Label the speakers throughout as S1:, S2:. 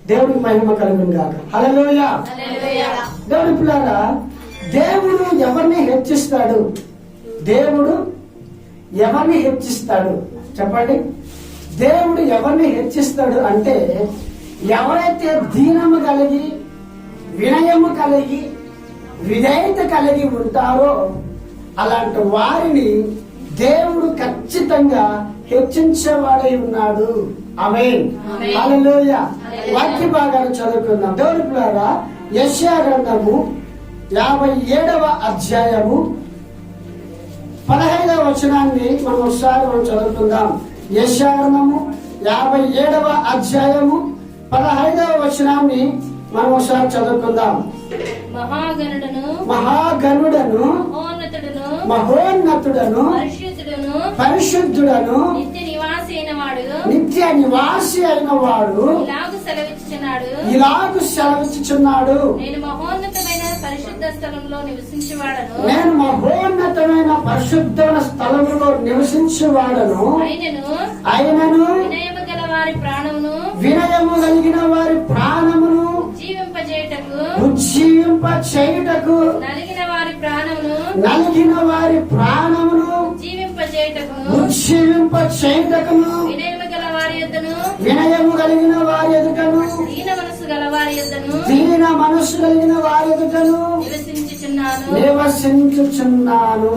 S1: దేవుడికి మహిమ కలుగును గాక. హల్లెలూయా. దేవుడి పిల్లారా, దేవుడు ఎవరిని హెచ్చిస్తాడు? దేవుడు ఎవరిని హెచ్చిస్తాడు చెప్పండి. దేవుడు ఎవరిని హెచ్చిస్తాడు అంటే, ఎవరైతే దీనము కలిగి, వినయము కలిగి, విధేయత కలిగి ఉంటారో అలాంటి వారిని దేవుడు ఖచ్చితంగా హెచ్చించేవాడై ఉన్నాడు. ఆమేన్. హల్లెలూయా. వాక్య భాగాన్ని చదువుకుందాం. దేవుడి పిల్లారా, యెషయా గ్రంథము 57వ అధ్యాయము 15వ వచనాన్ని మనం ఒకసారి చదువుకుందాం. యెషయా గ్రంథము 57వ అధ్యాయము 15వ వచనాన్ని మనం ఒకసారి చదువుకుందాం. మహాగణుడను మహోన్నతుడను పరిశుద్ధుడను నిత్య నివాసి అయిన వాడు ఇలాగు సెలవిచ్చుచున్నాడు,
S2: నేను మహోన్నతమైన పరిశుద్ధ స్థలంలో
S1: నివసించేవాడను. ఆయనను వినయము కలిగిన వారి ప్రాణమును ఉజ్జీవింపచేయుటకు
S2: నలిగిన వారి ప్రాణమును
S1: ఉజ్జీవింపచేయుటకును వినయము కలిగిన వారి ఎదుటను
S2: దీన మనస్సు కలిగిన వారి ఎదుటను
S1: నివసించుచున్నాను.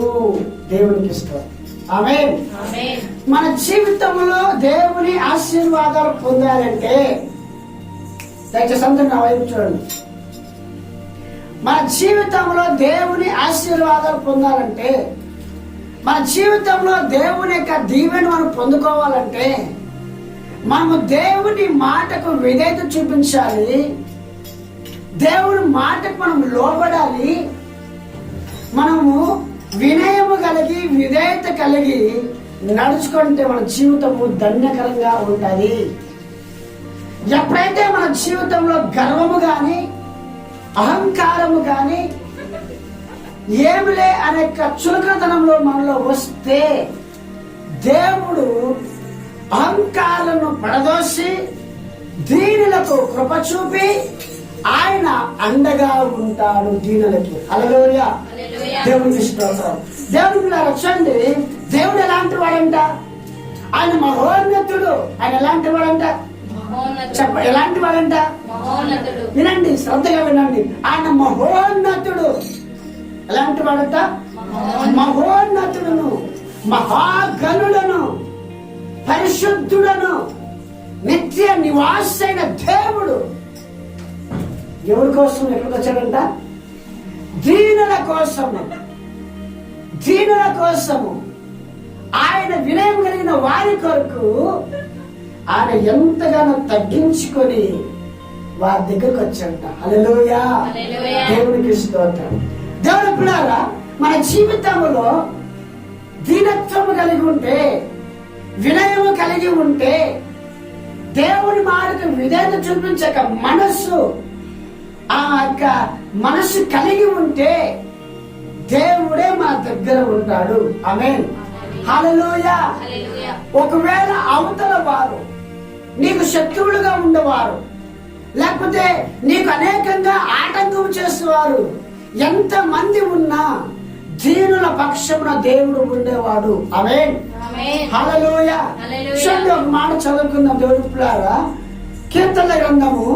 S1: దేవునికి ఇష్టం. ఆమేన్. మన జీవితంలో దేవుని ఆశీర్వాదాలు పొందాలంటే, దయచేసి అందరూ నా వైపు చూడండి. మన జీవితంలో దేవుని ఆశీర్వాదాలు పొందాలంటే, మన జీవితంలో దేవుని యొక్క దీవెన మనం పొందుకోవాలంటే, మనము దేవుని మాటకు విధేయత చూపించాలి. దేవుని మాటకు మనం లోబడాలి. మనము వినయము కలిగి, విధేయత కలిగి నడుచుకుంటే మన జీవితము ధన్యకరంగా ఉంటుంది. ఎప్పుడైతే మన జీవితంలో గర్వము గాని, అహంకారము గాని, ఏమిలే అనే చులకతనంలో మనలో వస్తే, దేవుడు అహంకారాలను పడదోసి దీనులకు కృప చూపి ఆయన అండగా ఉంటాడు దీనులకి. హల్లెలూయా. దేవునికి స్తోత్రం. దేవుడికి రక్షండి. దేవుడు ఎలాంటి వాడంట? ఆయన మహోన్నతుడు. ఆయన ఎలాంటి వాడంట? ఎలాంటి వాడంట? వినండి, శ్రద్ధగా వినండి. ఆయన మహోన్నతుడు. ఎలాంటి వాడంట? మహోన్నతుడును, మహాగణుడను, పరిశుద్ధుడను, నిత్య నివాసైన దేవుడు. ఎవరి కోసం ఎక్కడికి వచ్చాడంట? దీనుల కోసము. దీనుల కోసము ఆయన వినయం కలిగిన వారి కొరకు ఆయన ఎంతగానో తగ్గించుకొని వారి దగ్గరకు వచ్చాడంట. హల్లెలూయా. దేవునికి స్తోత్రం. దేవుని పిల్లారా, మన జీవితంలో దీనత్వము కలిగి ఉంటే, వినయము కలిగి ఉంటే, దేవుని మాటకు విధేయత చూపించక ఆ యొక్క మనస్సు కలిగి ఉంటే దేవుడే మన దగ్గర ఉంటాడు. ఆమేన్. హల్లెలూయా. ఒకవేళ అవతల వారు నీకు శత్రువులుగా ఉండేవారు, లేకపోతే నీకు అనేకంగా ఆటంకం చేసేవారు ఎంత మంది ఉన్నా, దీనుల పక్షమున దేవుడు ఉండేవాడు. ఆమేన్. హల్లెలూయా. చూడండి, ఒక మాట చదువుకుందాం. దేవుడి పిల్లారా, కీర్తనల గ్రంథము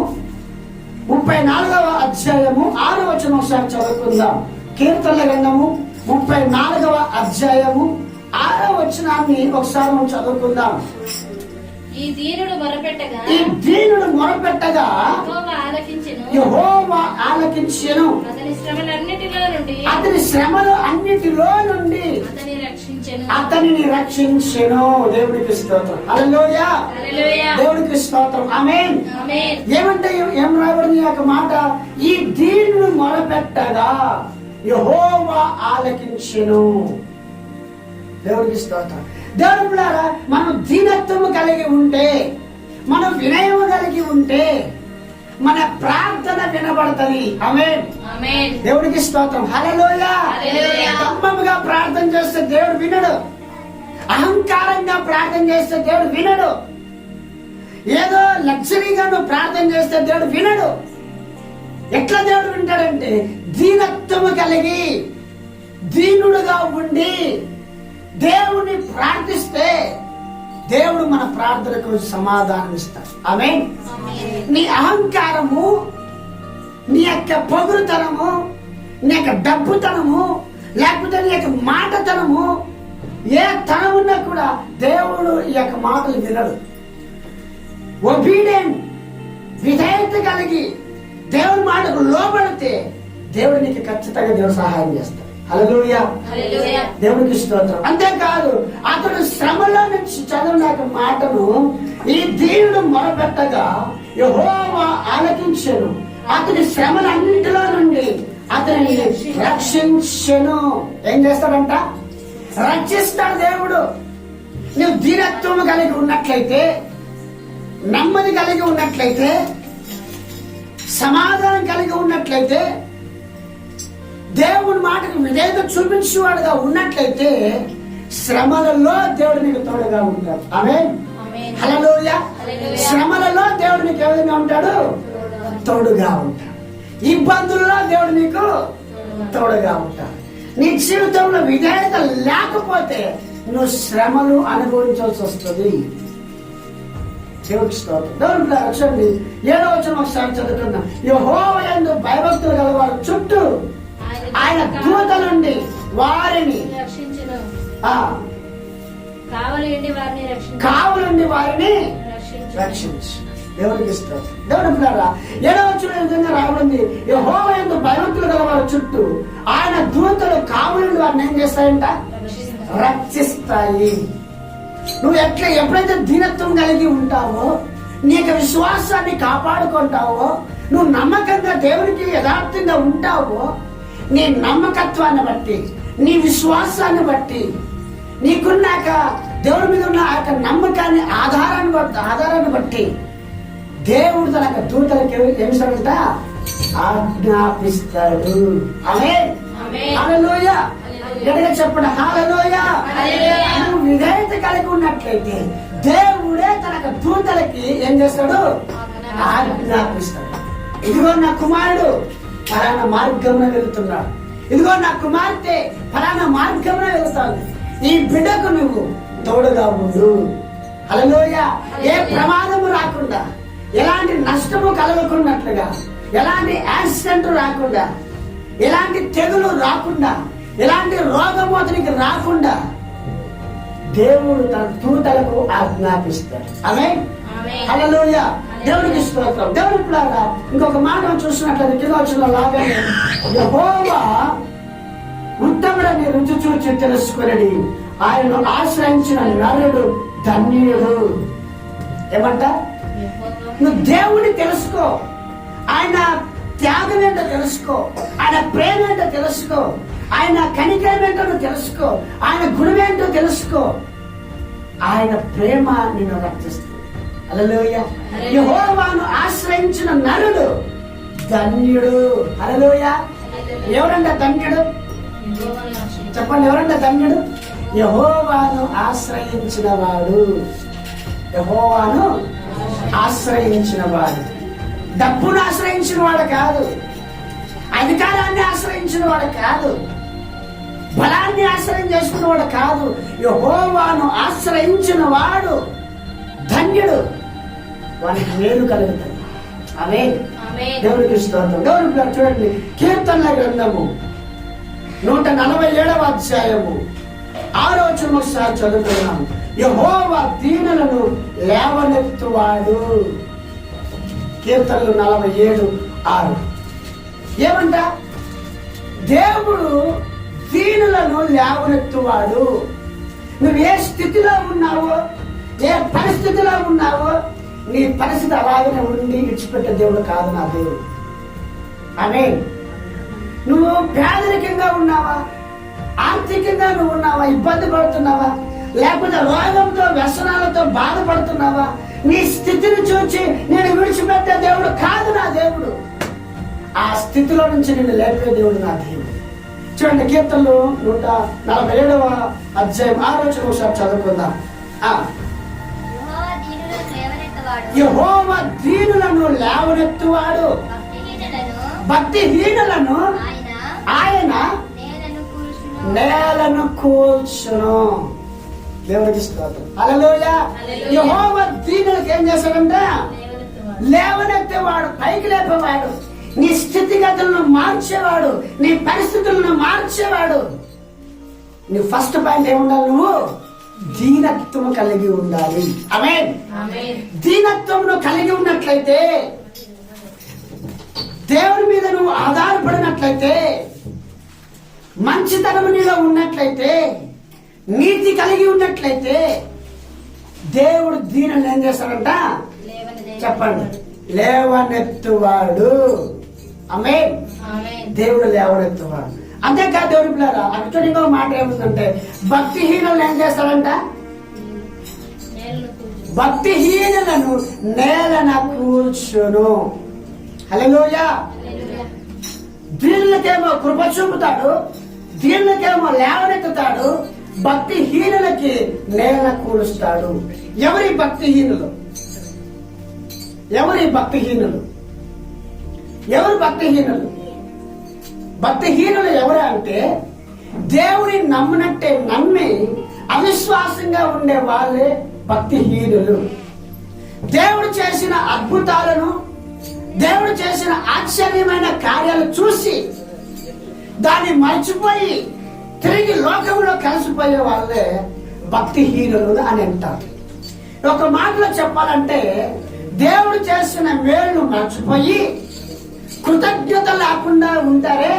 S1: 34వ అధ్యాయము 6వ వచనం ఒకసారి చదువుకుందాం. కీర్తనల గ్రంథము 34వ అధ్యాయము 6వ వచనాన్ని ఒకసారి మనం చదువుకుందాం.
S2: ఈ దీనుడు మొరపెట్టగా
S1: యెహోవా ఆలకించెను. అతని శ్రమలు అన్నిటిలో నుండి అతనిని రక్షించెను. దేవుడికి స్తోత్రం. హల్లెలూయా. దేవుడికి స్తోత్రం. ఆమేన్. ఏమంటే ఏం రాయబడింది ఆ మాట? ఈ దీనుడు మొరపెట్టగా యెహోవా ఆలకించెను. దేవుడికి స్తోత్రం. దేవుడి పిల్లారా, మనం దీనత్వము కలిగి ఉంటే, మనం వినయము కలిగి ఉంటే మన ప్రార్థన వినబడతది. ఆమేన్. దేవుడికి స్తోత్రం. హల్లెలూయా. దంభముగా ప్రార్థన చేస్తే దేవుడు వినడు. అహంకారంగా ప్రార్థన చేస్తే దేవుడు వినడు. ఏదో లగ్జరీగా నువ్వు ప్రార్థన చేస్తే దేవుడు వినడు. ఎట్లా దేవుడు వింటాడంటే దీనత్వము కలిగి దీనుడుగా ఉండి దేవుని ప్రార్థిస్తే దేవుడు మన ప్రార్థనకు సమాధానం ఇస్తాడు. ఆమేన్. నీ అహంకారము, నీ యొక్క పొగురుతనము, నీ యొక్క డబ్బుతనము, లేకపోతే నీ యొక్క మాటతనము, ఏ తనం ఉన్నా కూడా దేవుడు ఈ యొక్క మాటలు వినడు. ఒబీడియంట్, విధేయత కలిగి దేవుని మాటకు లోబడితే దేవుడు నీకు ఖచ్చితంగా దేవుడు సహాయం చేస్తాడు. హల్లెలూయా. దేవునికి స్తోత్రం. అంతేకాదు అతడు శ్రమలో నుంచి చదివిన మాటను ఈ దీనుడు మొరపెట్టగా యెహోవా ఆలకించెను, అతని శ్రమలన్నింటిలో నుండి అతనిని రక్షించెను. ఏం చేస్తాడంట? రక్షిస్తాడు దేవుడు. నువ్వు దీనత్వం కలిగి ఉన్నట్లయితే, నెమ్మది కలిగి ఉన్నట్లయితే, సమాధానం కలిగి ఉన్నట్లయితే, దేవుని మాటకు విధేయత చూపించేవాడుగా ఉన్నట్లయితే శ్రమలలో దేవుడు నీకు తోడుగా ఉంటాడు. ఆమేన్. హల్లెలూయా. శ్రమలలో దేవుడు నీకు ఏ విధంగా ఉంటాడు? తోడుగా ఉంటాడు. ఇబ్బందుల్లో దేవుడు నీకు తోడుగా ఉంటాడు. నీ జీవితంలో విధేయత లేకపోతే నువ్వు శ్రమలు అనుభవించాల్సి వస్తుంది. దేవుడికి స్తోత్రం. దేవుని చూడండి 7వ వచనం ఒకసారి చదువుకున్నాం. యెహోవా యందు భయభక్తులు గలవారు చుట్టూ ఆయన దూతలుండి వారిని కావలుండి వారిని రక్షించు. దేవుడికి ఇష్టం. దేవుడు అంటున్నారా 7వ వచనం విధంగా రాబడింది. యెహోవా యందు భయభక్తులు గలవారు చుట్టూ ఆయన దూతలు కావలుండి వారిని ఏం చేస్తాయంట? రక్షిస్తాయి. నువ్వు ఎప్పుడైతే దీనత్వం కలిగి ఉంటావో, నీ యొక్క విశ్వాసాన్ని కాపాడుకుంటావో, నువ్వు నమ్మకంగా దేవునికి యథార్థంగా ఉంటావో, నీ నమ్మకత్వాన్ని బట్టి, నీ విశ్వాసాన్ని బట్టి, నీకున్నాక దేవుడి మీద ఉన్న ఆ యొక్క నమ్మకాన్ని ఆధారాన్ని బట్టి దేవుడు తన యొక్క దూతలకు ఏమిస్తాడంట? ఆజ్ఞాపిస్తాడు. ఆమేన్. హల్లెలూయా. గట్టిగా చెప్పండి. హల్లెలూయా. నువ్వు విధేయత కలిగి ఉన్నట్లయితే దేవుడే తన దూతలకి ఏం చేస్తాడు? ఆజ్ఞాపిస్తాడు. ఇదిగో నా కుమారుడు ఫలానా మార్గంలో వెళ్తున్నాడు, ఇదిగో నా కుమార్తె ఫలానా మార్గంలో వెళ్తాడు, ఈ బిడ్డకు నువ్వు తోడుగా ఉండు. హల్లెలూయా. ఏ ప్రమాదము రాకుండా, ఎలాంటి నష్టము కలగకున్నట్లుగా, ఎలాంటి యాక్సిడెంట్ రాకుండా, ఎలాంటి తెగులు రాకుండా, ఎలాంటి రోగము అతనికి రాకుండా దేవుడు తన దూతలకు ఆజ్ఞాపిస్తాడు. ఆమేన్. హల్లెలూయా. దేవుడికి స్తోత్రం. దేవుడి పిల్లలారా, ఇంకొక మాట చూసినట్లయితే కింద వచ్చిన లాగానే యెహోవా ఉత్తముడని రుచి చూచి తెలుసుకుని ఆయనను ఆశ్రయించిన నరుడు ధన్యుడు. ఏమంట? నువ్వు దేవుని తెలుసుకో, ఆయన త్యాగం ఏంటో తెలుసుకో, ఆయన ప్రేమ ఏంటో తెలుసుకో, ఆయన కనికరం ఏంటో తెలుసుకో, ఆయన గుణం ఏంటో తెలుసుకో. ఆయన ప్రేమ నిన్ను రక్షిస్తుంది. హల్లెలూయా. యెహోవాను ఆశ్రయించిన నరుడు ధన్యుడు. హల్లెలూయా. ఎవరంట ధన్యుడు? చెప్పండి, ఎవరంట ధన్యుడు? యెహోవాను ఆశ్రయించిన వాడు. యెహోవాను ఆశ్రయించిన వాడు. డబ్బును ఆశ్రయించిన వాడు కాదు, అధికారాన్ని ఆశ్రయించిన వాడు కాదు, బలాన్ని ఆశ్రయం చేసుకున్న వాడు కాదు. యెహోవాను ఆశ్రయించిన వాడు ధన్యుడు. వానికి మేలు కలుగుతుంది. ఆమేన్. దేవునికి స్తోత్రం. దేవుని పిల్లలు చూడండి, కీర్తనల గ్రంథము 147వ అధ్యాయము 6వ వచనం ఒకసారి చదువుతున్నాము. యెహోవా దీనులను లేవనెత్తువాడు. కీర్తనలు 47:6. ఏమంట? దేవుడు దీనులను లేవనెత్తువాడు. నువ్వు ఏ స్థితిలో ఉన్నావో, ఏ పరిస్థితిలో ఉన్నావో, నీ పరిస్థితి అలాగనే ఉండి విడిచిపెట్టే దేవుడు కాదు నా దేవుడు. ఆమేన్. నువ్వు పేదరికంగా ఉన్నావా, ఆర్థికంగా నువ్వు ఉన్నావా, ఇబ్బంది పడుతున్నావా, లేకపోతే రోగంతో వ్యసనాలతో బాధపడుతున్నావా, నీ స్థితిని చూచి నేను విడిచిపెట్టే దేవుడు కాదు నా దేవుడు. ఆ స్థితిలో నుంచి నిన్ను లేపే దేవుడు నా దేవుడు. చూడండి, కీర్తనలు 147వ అధ్యాయం 6వ వచనం ఒకసారి చదువుకుందాం. యెహోవా దీనులను లేవనెత్తువాడు, భక్తిహీనులను ఆయన నేలను కూల్చును. దేవుడికి స్తోత్రం. హల్లెలూయా. యెహోవా దీనులకు ఏం చేశాడంట? లేవనెత్తేవాడు, పైకి లేపేవాడు, నీ స్థితిగతులను మార్చేవాడు, నీ పరిస్థితులను మార్చేవాడు. నీ ఫస్ట్ పాయింట్ ఏముండాలి? నువ్వు దీనత్వం కలిగి ఉండాలి. ఆమేన్. దీనత్వమును కలిగి ఉన్నట్లయితే, దేవుని మీద నువ్వు ఆధారపడినట్లయితే, మంచితనము నీలో ఉన్నట్లయితే, నీతి కలిగి ఉన్నట్లయితే, దేవుడు దీనిని ఏం చేస్తాడంట? చెప్పండి, లేవనెత్తువాడు. ఆమేన్. దేవుడు లేవనెత్తువాడు. అంతేకాదు దేవుడి పిల్లరా, అక్కడ ఇంకో మాట ఏముందంటే, భక్తిహీనులు ఏం చేస్తాడంట? భక్తిహీనులను నేలన కూర్చును. హల్లెలూయా. దీనులకేమో కృప చూపుతాడు, దీనులకేమో లేవనెత్తుతాడు, భక్తిహీనులకి నేల కూలుస్తాడు. ఎవరి భక్తిహీనులు? ఎవరి భక్తిహీనులు? ఎవరు భక్తిహీనులు? భక్తిహీనులు ఎవరు అంటే, దేవుని నమ్మినట్టే నమ్మి అవిశ్వాసంగా ఉండే వాళ్ళే భక్తిహీనులు. దేవుడు చేసిన అద్భుతాలను, దేవుడు చేసిన ఆశ్చర్యమైన కార్యాలు చూసి దాన్ని మర్చిపోయి తిరిగి లోకంలో కలిసిపోయే వాళ్ళే భక్తిహీనులు అని అంటారు. ఒక మాటలో చెప్పాలంటే, దేవుడు చేసిన మేలును మర్చిపోయి కృతజ్ఞత లేకుండా ఉంటారే,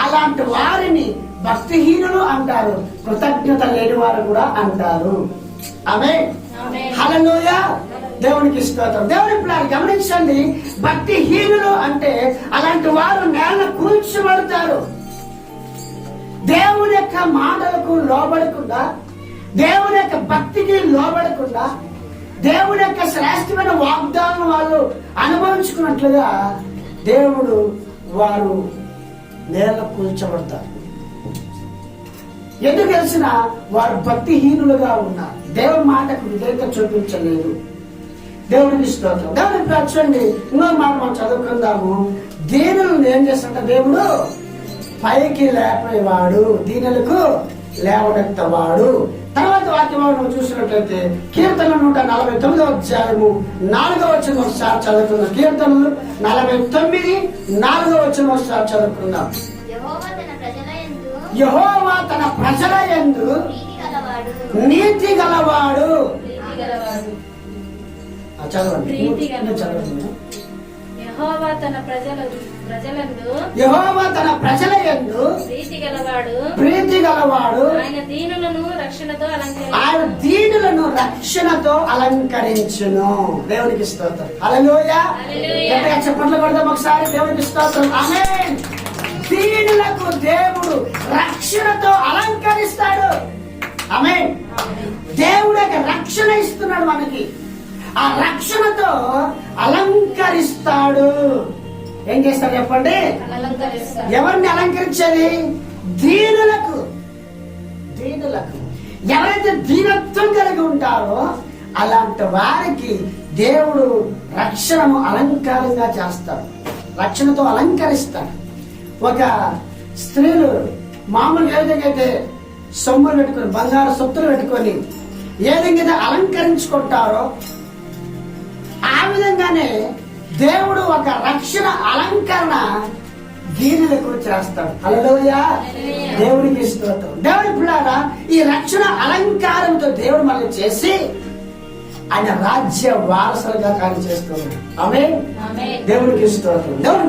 S1: అలాంటి వారిని భక్తిహీనులు అంటారు. కృతజ్ఞత లేని వారు కూడా అంటారు. ఆమేన్. హల్లెలూయా. దేవునికి స్తోత్రం. దేవుని పిల్లలు గమనించండి, భక్తిహీనులు అంటే అలాంటి వారు నేల కూల్చబడతారు. దేవుని యొక్క మాటలకు లోబడకుండా, దేవుని యొక్క భక్తికి లోబడకుండా, దేవుని యొక్క శ్రేష్టమైన వాగ్దానం వాళ్ళు అనుభవించుకున్నట్లుగా దేవుడు వారు నేల కూల్చబడతారు. ఎందుకు తెలిసిన వారు భక్తిహీనులుగా ఉన్నారు. దేవుని మాటకు విధేయత చూపించలేదు. దేవుడికి స్తోత్రం. దేవుడికి చూడండి, ఇంకో మాట మనం చదువుకుందాము. దీనులను ఏం చేస్తుంట? దేవుడు పైకి లేపేవాడు, దీనులకు లేవనెత్తవాడు. తర్వాత వాక్యం మనం చూసినట్లయితే కీర్తన 149 అధ్యాయము 4వ వచనం ఒకసారి చదువుకుందాం. కీర్తనలు 49 4వ వచనం ఒకసారి చదువుకుందాం. యెహోవా తన ప్రజల యందు నీతి గలవాడు. చదవండి.
S2: యెహోవా తన ప్రజల యందు ప్రీతి గలవాడు. ఆయన దీనులను రక్షణతో అలంకరించును. దేవునికి స్తోత్రం. హల్లెలూయా. గట్టిగా చప్పట్లు కొడదాం ఒకసారి. దేవునికి స్తోత్రం. ఆమేన్. దీనులకు దేవుడు రక్షణతో అలంకరిస్తాడు. ఆమేన్. దేవుడు యొక్క రక్షణ ఇస్తున్నాడు మనకి. ఆ రక్షణతో అలంకరిస్తాడు. ఏం చేస్తాడు చెప్పండి? ఎవరిని అలంకరించేది? దీనులకు. ఎవరైతే దీనత్వం కలిగి ఉంటారో అలాంటి వారికి దేవుడు రక్షణను అలంకారంగా చేస్తాడు, రక్షణతో అలంకరిస్తాడు. ఒక స్త్రీలు మామూలుగా ఏ విధంగా అయితే సొమ్ములు పెట్టుకొని, బంగారు సొత్తులు పెట్టుకొని ఏ విధంగా అలంకరించుకుంటారో ఆ విధంగానే దేవుడు ఒక రక్షణ అలంకరణ దీనులకు చేస్తాడు. హల్లెలూయా. దేవుడికి స్తోత్రం. దేవుడి పిల్లారా, ఈ రక్షణ అలంకారంతో దేవుడు మనల్ని చేసి ఆయన రాజ్య వారసులుగా కార్యం చేస్తున్నాడు. ఆమేన్. దేవుడికి స్తోత్రం. దేవుడి